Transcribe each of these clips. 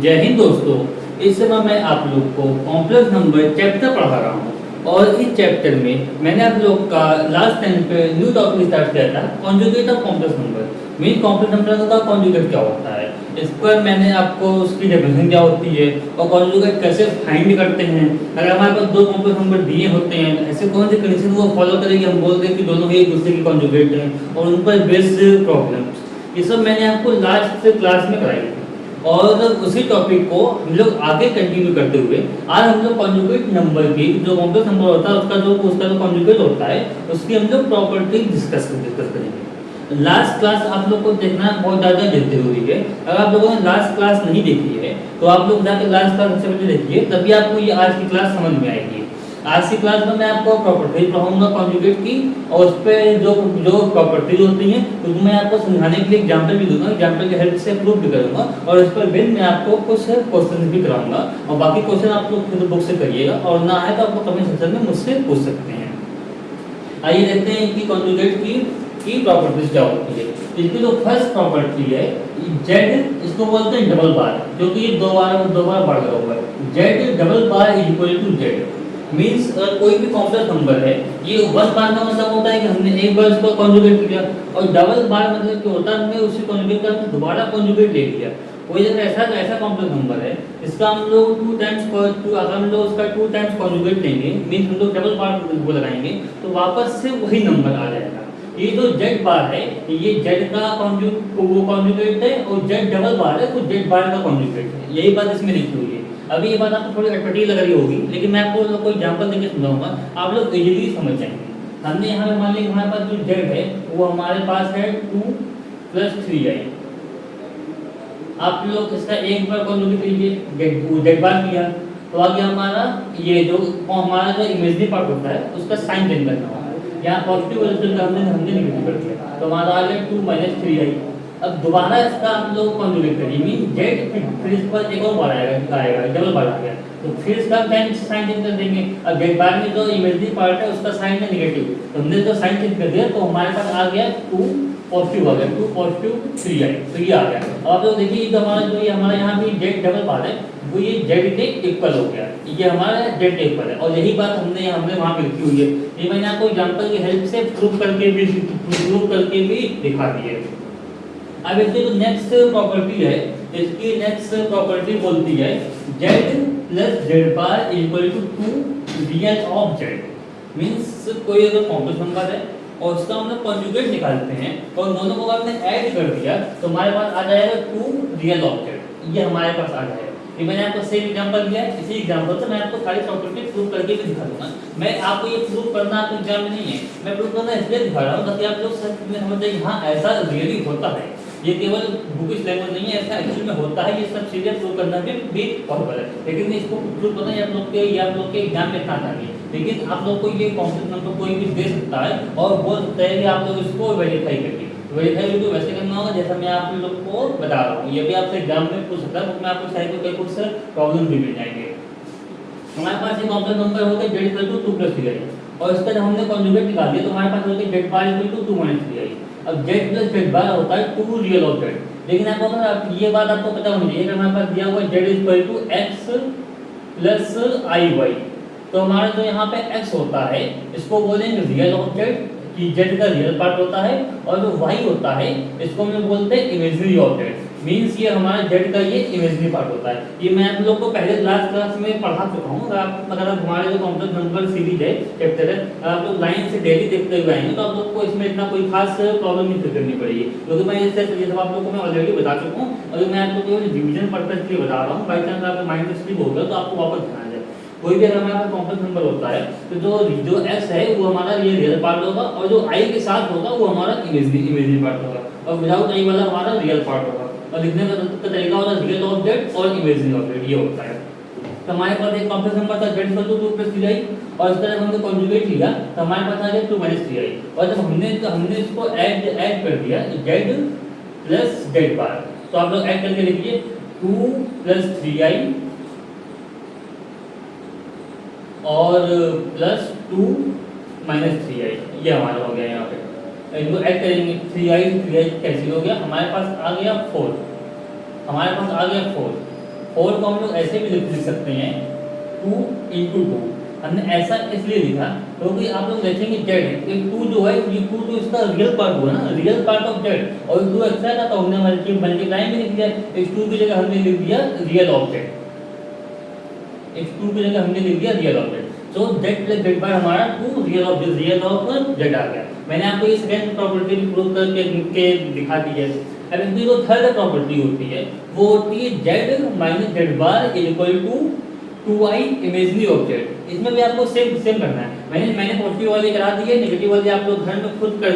जय हिंद दोस्तों। इस समय मैं आप लोग को कॉम्प्लेक्स नंबर चैप्टर पढ़ा रहा हूँ और इस चैप्टर में मैंने आप लोग का लास्ट टाइम पे न्यू टॉपिक स्टार्ट किया था, conjugate of complex number. Mean complex number का कॉन्जुगेट क्या होता है, इस पर मैंने आपको उसकी डेफिनेशन क्या होती है और कॉन्जुगेट कैसे फाइंड करते हैं। अगर हमारे पास दो कॉम्प्लेक्स नंबर दिए होते हैं, ऐसे कौन सी कंडीशन वो फॉलो करेंगे, हम बोल दें कि दोनों एक दूसरे की कॉन्जुगेट हैं और उन पर बेस्ड प्रॉब्लम्स, ये सब मैंने आपको लास्ट क्लास में कराई थी। और उसी टॉपिक को हम लोग आगे कंटिन्यू करते हुए आज हम लोग कॉन्जुगेट नंबर की जो कॉम्प्लेक्स नंबर होता है उसका जो कॉन्जुगेट होता है उसकी हम लोग प्रॉपर्टी डिस्कस करेंगे। लास्ट क्लास आप लोग को देखना बहुत ज़्यादा जरूरी है। अगर आप लोगों ने लास्ट क्लास नहीं देखी है तो आप लोग जाकर लास्ट क्लास सबसे पहले देखिए, तभी आपको ये आज की क्लास समझ में आएगी। आज की क्लास में मैं आपको प्रॉपर्टीज पढ़ाऊंगा कॉन्जुगेट की, और उस पर जो प्रॉपर्टीज होती हैं उसको मैं आपको समझाने के लिए एग्जांपल भी दूंगा, एग्जांपल की हेल्प से प्रूव भी करूंगा और इस पर भी मैं आपको कुछ क्वेश्चन भी कराऊंगा और बाकी क्वेश्चन आप लोग खुद बुक से करिएगा और ना आए तो आपको कमेंट सेक्शन में मुझसे पूछ सकते हैं। आइए देखते हैं कि कॉन्जुगेट की प्रॉपर्टीज क्या होती है। इसकी जो फर्स्ट प्रॉपर्टी है जेड, इसको बोलते हैं डबल बार, क्योंकि ये दो बार बार लगा हुआ है। Z double bar is equal to Z means कोई भी कॉम्प्लेक्स नंबर है, ये वन बार का मतलब होता है कि हमने एक बार इसको कॉन्जुगेट किया, और डबल बार मतलब क्या होता है हमने उसी कॉन्जुगेट का दोबारा कॉन्जुगेट ले लिया। कोई अगर ऐसा कॉम्प्लेक्स नंबर है इसका हम लोग अगर हम लोग उसका 2 टाइम्स कॉन्जुगेट लेंगे, मीन्स हम लोग डबल बार को लगाएंगे तो वापस से वही नंबर आ जाएगा। ये जो जेड बार है ये जेड का कॉन्जुगेट है और जेड डबल बार है तो जेड बार का कॉन्जुगेट है, यही बात इसमें लिखी हुई है। अभी ये बात आपको थोड़ी अटपटी लग रही होगी, लेकिन मैं आपको कोई एग्जांपल देके समझाऊंगा, आप लोग इजीली समझ जाएंगे। हमने यहाँ पे मान लिया हमारे पास जो जेड है वो हमारे पास है 2 + 3i। आप लोग इसका एक बार कॉन्जुगेट लीजिए, जेड बार किया तो आगे हमारा ये जो हमारा जो इमेजनरी पार्ट होता है उसका साइन चेंज करना होगा। यहाँ पॉजिटिव हमने नेगेटिव कर दिया तो हमारा आ गया 2 - 3i। अब दोबारा इसका हम लोग कॉन्जुगेट करेंगे, मीन जेड फिर इस पर एक और बार आएगा डबल बार आ गया तो फिर इसका साइन चेंज कर देंगे। अब जेड बार में जो इमेजनरी पार्ट है उसका साइन है नेगेटिव, तो हमने जो साइन चेंज कर दिया तो हमारे पास आ गया 2 पॉजिटिव आ गया, 2 + 3i, तो ये आ गया। अब आप लोग देखिए तो हमारा यहाँ भी जेड डबल बार है वो ये जेड के इक्वल हो गया, ये हमारा जेड के इक्वल है और यही बात हमने वहाँ पे लिखी हुई है। ये मैंने आपको एग्जांपल की हेल्प से प्रूव करके भी दिखा दी है। अब इसकी जो नेक्स्ट प्रॉपर्टी है, इसकी नेक्स्ट प्रॉपर्टी बोलती है z + z bar equal to 2 real of z। Means कोई अगर कॉम्प्लेक्स नंबर है और उसका हम लोग कॉन्जुगेट निकालते हैं और दोनों को आपने ऐड कर दिया तो हमारे पास आ जाएगा 2 रियल ऑफ z, ये हमारे पास आ जाएगा। ये मैंने आपको सेम एग्जांपल दिया है, इसी एग्जांपल से मैं आपको सारी प्रॉपर्टी प्रूव करके भी दिखा दूंगा। मैं आपको ये प्रूव करना आपके एग्जाम में नहीं है, मैं प्रूव करना इसलिए दिखा रहा हूँ ताकि आप लोग समझ जाए हाँ ऐसा रियली होता है, ये केवल बुकिश लैंग्वेज नहीं है, ऐसा एक्चुअल में होता है। ये सब चीजें प्रूव करना भी पॉसिबल है, लेकिन इसको प्रूव करना ये आप लोग के एग्जाम में इतना आसानी है। लेकिन आप लोग को ये कॉम्प्लेक्स नंबर कोई भी दे सकता है और बोल सकता है कि आप लोग इसको वेरीफाई करिए। वेरीफाई तो वैसे करना होगा जैसा मैं आप लोग को बता रहा हूँ, ये भी आपसे एग्जाम में पूछ सकता है, मैं आपको साइड में कुछ प्रॉब्लम भी मिल जाएंगे। हमारे पास एक कॉम्प्लेक्स नंबर होगा जेड इक्वल टू 2 + 3i और इसका जब हमने कॉन्जुगेट निकाल दिया तो हमारे पास होगा Z bar equal to 2 - 3i। अब जेड + जेड बार होता है 2 रियल ऑफ जेड, लेकिन आपको अगर ये बात आपको पता होनी चाहिए कि हमारे पास दिया हुआ Z equal to x + iy, तो हमारा जो यहाँ पे x होता है इसको बोलेंगे रियल ऑफ जेड कि जेड का रियल पार्ट होता है, और जो y होता है इसको हम बोलते हैं इमेजिनरी ऑफ जेड, मींस ये हमारा जेड का ये इमेजिनरी पार्ट होता है। ये मैं आप लोग को पहले लास्ट क्लास में पढ़ा चुका हूँ। अगर हमारे जो कॉम्प्लेक्स नंबर सीरीज है चैप्टर है, आप लोग लाइन से डेली देखते हुए आएंगे तो आप लोग को इसमें इतना कोई खास प्रॉब्लम नहीं करनी पड़ेगी, क्योंकि मैं ये सब आप लोग को मैं ऑलरेडी बता चुका हूँ और मैं आप लोग को रिवीजन पर्पज के लिए बता रहा हूँ। बाई चांस आपका माइंड स्लिप हो गया तो आपको वापस ध्यान आ जाए। कोई भी अगर हमारा कॉम्प्लेक्स नंबर होता है तो जो x है वो हमारा ये रियल पार्ट होगा और जो i के साथ होगा वो हमारा इमेजिनरी पार्ट होगा, और विदाउट i वाला हमारा रियल पार्ट होगा। और लिखने का तरीका होता है रियल ऑफ जेड और इमेजिनरी ऑफ जेड, ये होता है। तो हमारे पास एक कॉम्प्लेक्स नंबर था जेड इक्वल टू 2 + 3i और इसका जब हमने कॉन्जुगेट लिया तो हमारे पास आ गया 2 - 3i, और जब हमने इसको ऐड कर दिया जेड + जेड बार, तो आप लोग ऐड करके लिखिए 2 + 3i और +2 - 3i, ये हमारा हो गया। यहाँ पे इनको ऐड करेंगे 3i कैंसिल हो गया, हमारे पास आ गया 4, हमारे पास आ गया 4 4 को हम लोग ऐसे भी लिख सकते हैं 2 into 2। हमने ऐसा इसलिए लिखा क्योंकि आप लोग देखेंगे जेड है, 2 जो है ये 2 तो इसका रियल पार्ट हुआ ना, रियल पार्ट ऑफ जेड, और 2 एक्स्ट्रा था तो हमने मल्टीप्लाई में लिख दिया। इस 2 की जगह हमने लिख दिया रियल ऑब्जेक्ट, इस 2 की जगह हमने लिख दिया रियल ऑब्जेक्ट। सो जेड प्लस जेड बार हमारा 2 रियल ऑफ जेड आ गया। मैंने आपको ये सेकंड प्रॉपर्टी भी प्रूव करके दिखा दी है। अब इनकी जो थर्ड प्रॉपर्टी होती है वो होती है Z minus Z bar is equal to 2i imaginary object. इसमें भी आपको सेम करना है। मैंने पॉजिटिव वाली करा दी है, नेगेटिव वाली आप लोग घर में खुद कर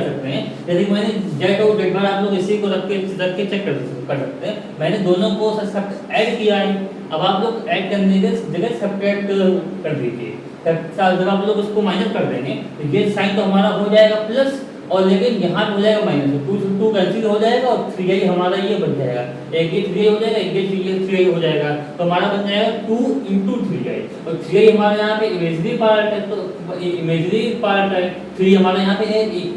सकते हैं। जैसे कि मैंने जेड और जेड बार आप लोग इसी को रख के चेक कर सकते हैं। मैंने दोनों को सब ऐड किया है। अब आप लोग ऐड करने के जगह सब्ट्रैक्ट कर दीजिए। जब आप लोग उसको माइनस कर देंगे तो ये साइन तो हमारा हो जाएगा प्लस, और लेकिन यहाँ हो जाएगा माइनस, 2 कैंसिल हो जाएगा और 3i हमारा ये बन जाएगा। एक ये 3i हो जाएगा, एक ये 3i हो जाएगा, तो हमारा बन जाएगा 2 into 3i। और 3i हमारे यहाँ पे इमेजिनरी पार्ट है, तो इमेजिनरी पार्ट है, 3 हमारे यहाँ पे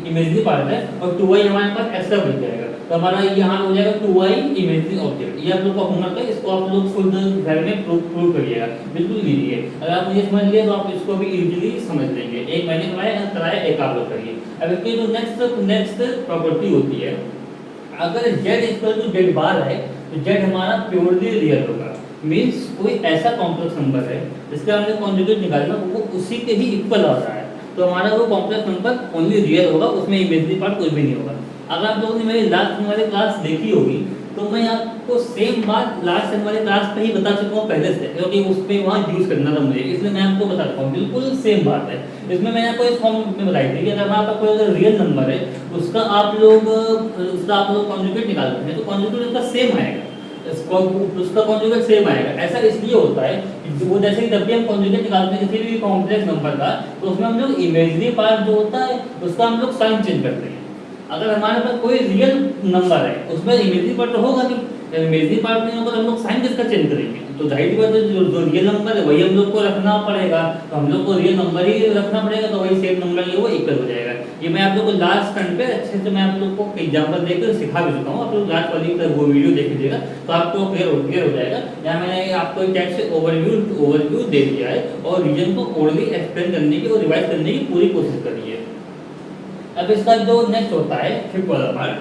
इमेजिनरी पार्ट है, और 2i हमारे पास एक्स्ट्रा बन जाएगा। तो हमारा यहाँ हो जाएगा 2i इमेजिनरी ऑब्जेक्ट। ये आप लोग का होमवर्क है, इसको आप लोग खुद घर में प्रूव करिएगा, बिल्कुल लीजिए। अगर आप ये समझ लिए तो आप इसको भी इजीली समझ लेंगे। एक मैंने कराया, एक आप लोग करिए। अब इसकी जो नेक्स्ट प्रॉपर्टी होती है, अगर z इक्वल टू जेड बार है तो z हमारा प्योरली रियल होगा। मींस कोई ऐसा कॉम्प्लेक्स नंबर है जिसका हमने कॉन्जुगेट निकालना वो उसी के ही इक्वल आ रहा है, तो हमारा वो कॉम्प्लेक्स नंबर ओनली रियल होगा, उसमें इमेजिनरी पार्ट कुछ भी नहीं होगा। अगर आप लोगों ने मेरी लास्ट वाली क्लास देखी होगी तो मैं आपको सेम बात लास्ट वाली क्लास पे ही बता चुका हूँ पहले से, क्योंकि उस पर वहाँ यूज करना था मुझे, इसलिए मैं आपको बता रहा हूँ। बिल्कुल सेम बात है। इसमें मैंने आपको इस फॉर्म में बताई थी कि अगर आपका कोई अगर रियल नंबर है उसका आप लोग कॉन्जुगेट निकालते हैं तो कॉन्जुगेट उसका सेम आएगा, उसका कॉन्जुगेट सेम आएगा। ऐसा इसलिए होता है कि वो जैसे कि जब भी हम कॉन्जुगेट निकालते हैं किसी भी कॉम्प्लेक्स नंबर का, तो उसमें हम लोग इमेजिनरी पार्ट जो होता है उसका हम लोग साइन चेंज करते हैं। अगर हमारे पास कोई रियल नंबर है उसमें इमेजिनरी पार्ट तो होगा नहीं, इमेजिनरी पार्ट नहीं होगा तो हम लोग साइन किसका चेंज करेंगे? तो जाहिर बात है जो रियल नंबर है वही हम लोग को रखना पड़ेगा, तो हम लोग को रियल नंबर ही रखना पड़ेगा, तो वही सेम नंबर है वो इक्वल हो जाएगा। ये मैं आप लोग को लास्ट टर्न पे अच्छे से मैं आप लोग को एग्जांपल देकर सिखा भी चुका हूँ। आप लोग लास्ट वाली वो वीडियो देख लीजिएगा तो आपको क्लियर हो जाएगा। यहाँ मैंने आपको एक टाइप से ओवरव्यू दे दिया है और रीजन को ओरली एक्सप्लेन करने की और रिवाइज करने की पूरी कोशिश करी है। अब इसका जो नेक्स्ट होता है फिफ्थ वाला पार्ट,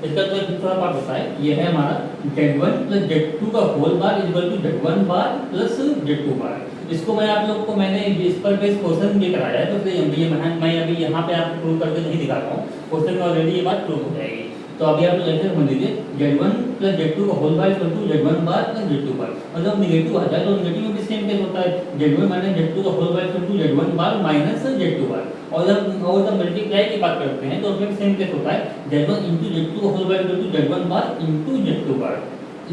इसका जो फिफ्थ वाला पार्ट होता है ये है हमारा z1 प्लस z2 का whole bar is equal to z1 bar plus z2 bar. इसको मैं आप लोग को मैंने इस पर बेस क्वेश्चन ये कराया है, तो इसलिए मैं अभी यहाँ पे आपको प्रूव करके नहीं दिखा रहा हूँ, क्वेश्चन में ऑलरेडी ये बात प्रूव हो जाएगी। तो अभी आप लोग ऐसे समझ लीजिए z1 प्लस z2 का whole bar equal to z1 bar plus z2 bar. मतलब नेगेटिव आ जाए तो नेगेटिव में भी सेम केस होता है, z1 माइनस z2 का whole bar equal to z1 bar minus z2 bar. और जब मल्टीप्लाई की बात करते हैं तो उसमें सेम केस होता है, z1 into z2 का whole bar equal to z1 bar into z2 bar.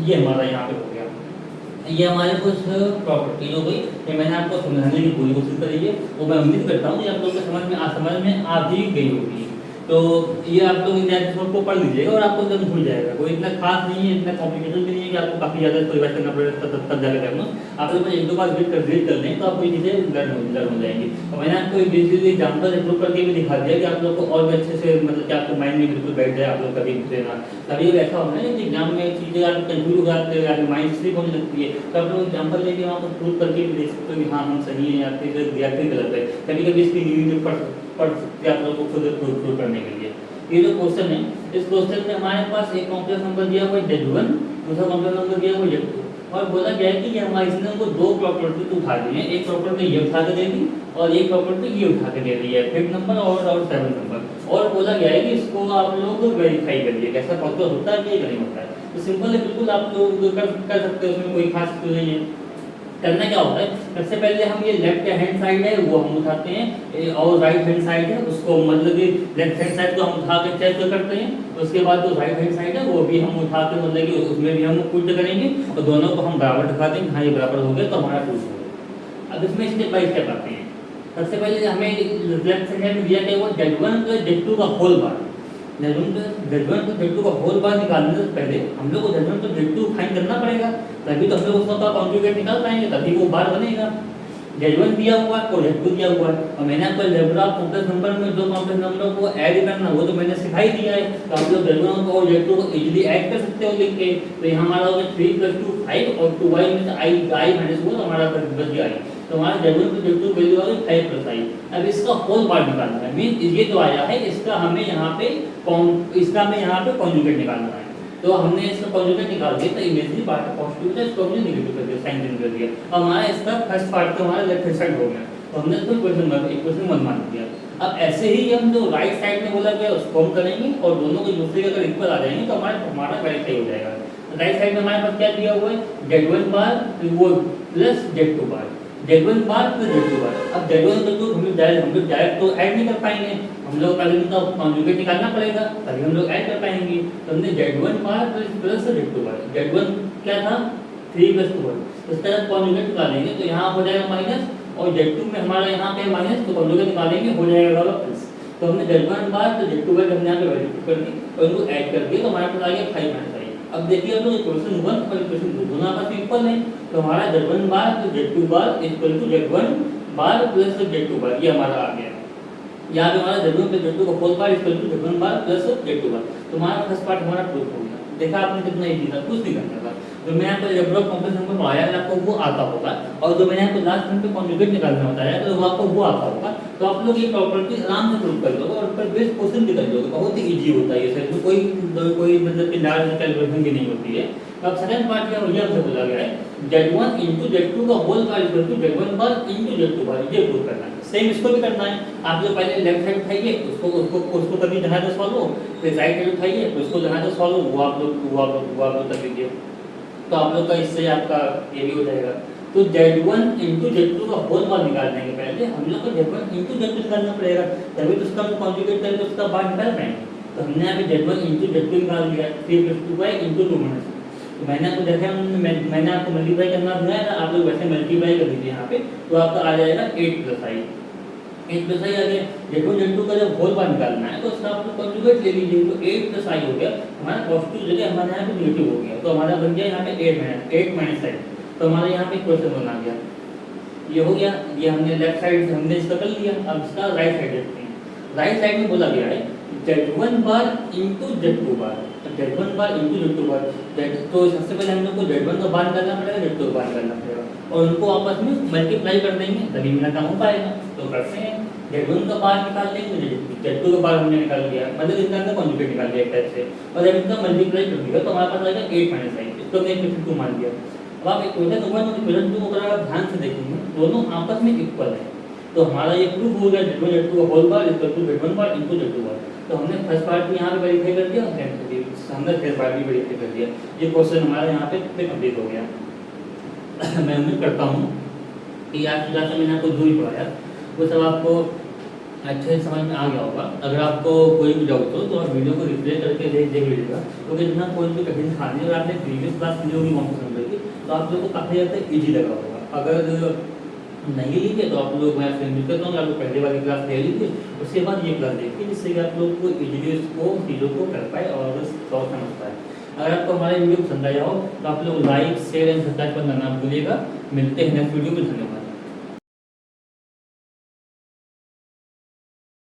ये हमारा यहाँ पे हो गया। ये हमारे कुछ प्रॉपर्टी हो गई, ये मैंने आपको समझाने की पूरी कोशिश करी है, वो मैं उम्मीद करता हूँ ये आप लोगों को समझ में आ भी गई होगी। तो ये आप लोग इन एपिसोड को पढ़ लीजिएगा और आपको जब भूल जाएगा। कोई इतना खास नहीं है, इतना कॉम्प्लिकेटेड भी नहीं है कि आपको काफ़ी ज़्यादा इसको रिवाइज करना पड़ेगा तब जाकर करना। आप लोग एक दो बार रीड कर लें तो आपको ये चीज़ें लर्न हो जाएंगी। और मैंने आपको एक बेसिकली एग्जाम्पल प्रूव करके भी दिखा दिया कि आप लोग को और भी अच्छे से मतलब कि आपके माइंड में बिल्कुल बैठ जाए। आप लोग कभी देना कभी ऐसा होता है कि एग्जाम में चीज़ें आप कंफ्यूज हो जाते हैं, आपकी माइंड स्लिप होने लगती है, तो आप लोग एग्जाम्पल लेके वहाँ पर प्रूव करके भी देख सकते हो कि हाँ हम सही हैं या फिर गलत है। कभी कभी इसकी न्यूज पढ़ सकते हैं आप लोग को खुद प्रूव करने के लिए। ये जो क्वेश्चन है, इस क्वेश्चन में हमारे पास एक कॉम्प्लेक्स नंबर दिया हुआ है z1, दूसरा कॉम्प्लेक्स नंबर दिया हुआ है z2, और बोला गया है कि ये हमारे इसने हमको दो प्रॉपर्टी तो उठा दी है, एक प्रॉपर्टी ये उठा के दे दी और एक प्रॉपर्टी ये उठा के दे दी है, 5th नंबर और 7th नंबर। और बोला गया है कि इसको आप लोग वेरीफाई करिए कैसा पॉसिबल होता है कि नहीं होता है। तो सिंपल है, बिल्कुल आप लोग कर सकते हैं, उसमें कोई खास चीज़ नहीं है। करना क्या होता है, सबसे पहले हम ये लेफ्ट हैंड साइड है वो हम उठाते हैं और राइट हैंड साइड है उसको मतलब कि लेफ्ट हैंड साइड को हम उठा के चेक करते हैं। उसके बाद जो राइट हैंड साइड है वो भी हम उठा के मतलब कि उसमें भी हम पुट करेंगे और दोनों को हम बराबर दिखा देंगे, हाँ ये बराबर हो गया तो हमारा प्रूफ हो गया। अब इसमें स्टेप बाय स्टेप आते हैं। सबसे पहले हमें लेफ्ट साइड में दिया गया वो z1 प्लस z2 का होल बार, z1 प्लस z2 का होल बार निकालने से पहले हम लोग को z1 प्लस z2 फाइंड करना पड़ेगा, तभी तो हम लोग उसका कॉन्जुगेट निकाल पाएंगे, तभी वो बार बनेगा। Z1 दिया हुआ है और Z2 दिया हुआ है, और मैंने आपको अलजेब्रा कॉम्प्लेक्स नंबर में दो कॉम्प्लेक्स नंबरों को ऐड करना वो तो मैंने सिखाई दिया है, तो आप लोग Z1 और Z2 को इजीली ऐड कर सकते हो लिख के। तो यहाँ हमारा होगा 3 + 2 5 और 2y में से i माइनस 1 हमारा बच गया i, तो हमारा Z1 + Z2 वैल्यू आ गई 5 + i। अब इसका होल पार्ट निकालना है, मीन ये तो आया है, इसका हमें यहाँ पे कॉन्जुगेट निकालना है। तो हमने इसका कॉन्जुगेट निकाल दिया, तो इमेजिनरी पार्ट पॉजिटिव था, इसको हमने नेगेटिव कर दिया, साइन चेंज कर दिया, और हमारा इसका फर्स्ट पार्ट तो हमारा लेफ्ट हैंड साइड हो गया, तो हमने इसको इक्वेशन 1 मान दिया। अब ऐसे ही हम जो राइट साइड में बोला गया उसको हम करेंगे, और दोनों को दूसरे के अगर इक्वल आ जाएंगे तो हमारा वेरीफाई हो जाएगा। राइट साइड में हमारे पास क्या दिया हुआ है, Z1 बार वो प्लस Z2 बार, Z1 बार प्लस Z2 बार। अब Z1 Z2 हम लोग डायरेक्ट तो ऐड नहीं कर पाएंगे, हम लोग पहले इनका कॉन्जुगेट निकालना पड़ेगा तभी हम लोग ऐड कर पाएंगे। तो हमने Z1 बार प्लस Z2 बार, Z1 क्या था 3 + 2, इसका कॉन्जुगेट निकालेंगे तो यहाँ हो जाएगा माइनस, और Z2 में हमारा यहाँ पे माइनस, तो कॉन्जुगेट निकालेंगे हो जाएगा प्लस। तो हमने Z1 बार तो Z2 बार हमने यहाँ पे वैल्यू कर दी और इनको ऐड कर दिया, तो हमारे पास आ गया 5 - 5। अब देखिए आप लोग इक्वेशन 1 और इक्वेशन 2 दोनों आपस में इक्वल है, तो हमारा Z1 बार तो Z2 bar equal to Z1 bar plus Z2 bar, ये हमारा आ गया। यहाँ पे हमारा Z1 + Z2 का whole part equal to Z1 bar plus Z2 बार, तो हमारा फर्स्ट पार्ट हमारा प्रूफ हो गया। देखा आपने कितना इजी था, कुछ नहीं करना था। जो मैंने आपको अलजेब्रा कॉम्प्लेक्स नंबर पढ़ाया है आपको वो आता होगा, और जो मैंने आपको लास्ट टाइम पे कॉन्जुगेट निकालना बताया तो वो आपको वो आता होगा, तो आप लोग ये प्रॉपर्टी आराम से प्रूव कर लोगे और उस पर बेस्ड क्वेश्चन भी कर लोगे, बहुत ही इजी होता है ये सर, कोई मतलब कि लार्ज कैलकुलेशन की नहीं होती है। तो अब सेकंड पार्ट क्या मुझे आपसे बोला गया है Z1 * Z2 का whole part equal to Z1 bar * Z2 bar, ये प्रूव करना है। सेम इसको भी करना है, आप जो पहले लेफ्ट साइड उठाइए उसको कभी जहाँ तो सॉल्व, फिर राइट साइड उठाइए उसको जहाँ तो सॉल्व, वो आप लोग कर लीजिए, तो आप लोग का इससे आपका ये भी हो जाएगा। तो Z1 * Z2 का होल पार्ट निकालने के पहले हम लोग को Z1 * Z2 निकालना पड़ेगा, तभी तो उसका हम कॉन्जुगेट करें तो उसका पार्ट निकाल पाएंगे। तो हमने यहाँ पे Z1 * Z2 निकाल दिया, 3 + 2y * 2 - 2। तो मैंने आपको देखा मैंने आपको मल्टीप्लाई करना दिया है, आप लोग वैसे मल्टीप्लाई कर दीजिए यहाँ पे, तो आपका आ जाएगा 8 + i। 8 + i आ गया। Z1 Z2 का जब होल पार्ट निकालना है तो उसका आप लोग कॉन्जुगेट ले लीजिए, तो 8 + i हो गया, हमारा पॉजिटिव जगह हमारे यहाँ पे नेगेटिव हो गया, तो हमारा बन गया यहाँ पे 8 - i, तो हमारे यहाँ पे क्वेश्चन बना गया, ये हो गया। ये हमने लेफ्ट साइड हमने इसका कर लिया, अब इसका राइट साइड देखते हैं। राइट साइड में बोला गया है Z1 बार * Z2 बार, Z1 बार * Z2 बार, तो सबसे पहले हम लोग को Z1 का बार निकालना पड़ेगा, Z2 का बार निकालना पड़ेगा, और उनको आपस में मल्टीप्लाई कर देंगे तभी मेरा काम हो पाएगा। तो करते हैं, Z1 का बार निकाल लेंगे, Z2 का बार हमने निकाल लिया, मतलब इनका हमने कॉन्जुगेट निकाल लिया एक टाइप से, और जब इनका मल्टीप्लाई कर दिया तो हमारे पास आएगा 8 - i, इसको हमने इक्वेशन 2 मान लिया। अब आप इक्वेशन 1 और इक्वेशन 2 को अगर आप ध्यान से देखेंगे दोनों आपस में इक्वल है, तो हमारा ये प्रूफ हो गया Z1 Z2 का whole part equal to Z1 bar * Z2 बार। तो हमने फर्स्ट पार्ट भी यहाँ पे वेरीफाई कर दिया, हमने सेकंड पार्ट भी वेरीफाई कर दिया, ये क्वेश्चन हमारा यहाँ पे कंप्लीट हो गया। मैं उम्मीद करता हूँ कि आज जैसा मैंने आपको जो भी पढ़ाया वो सब आपको अच्छे से समझ में आ गया होगा। अगर आपको कोई भी डाउट हो तो आप वीडियो को रिप्ले करके देख लीजिएगा, क्योंकि जितना कोई भी कठिन खाने और आपने प्रीवियस क्लास वीडियो भी कॉम्पिटिशन की तो आप लोगों को काफ़ी ज़्यादा ईजी लगा होगा। अगर नहीं लीजिए तो आप लोग मैं आपसे उम्मीद करता हूँ आप लोग पहले वाली क्लास ले लीजिए, उसके बाद ये क्लास देखिए, जिससे कि आप लोग को इजीली उसको चीज़ों को कर पाए और सॉल्व समझ पाए। अगर आपको हमारा वीडियो पसंद आया हो तो आप लोग लाइक शेयर एंड सब्सक्राइब करना ना भूलिएगा। मिलते हैं नेक्स्ट वीडियो में, धन्यवाद।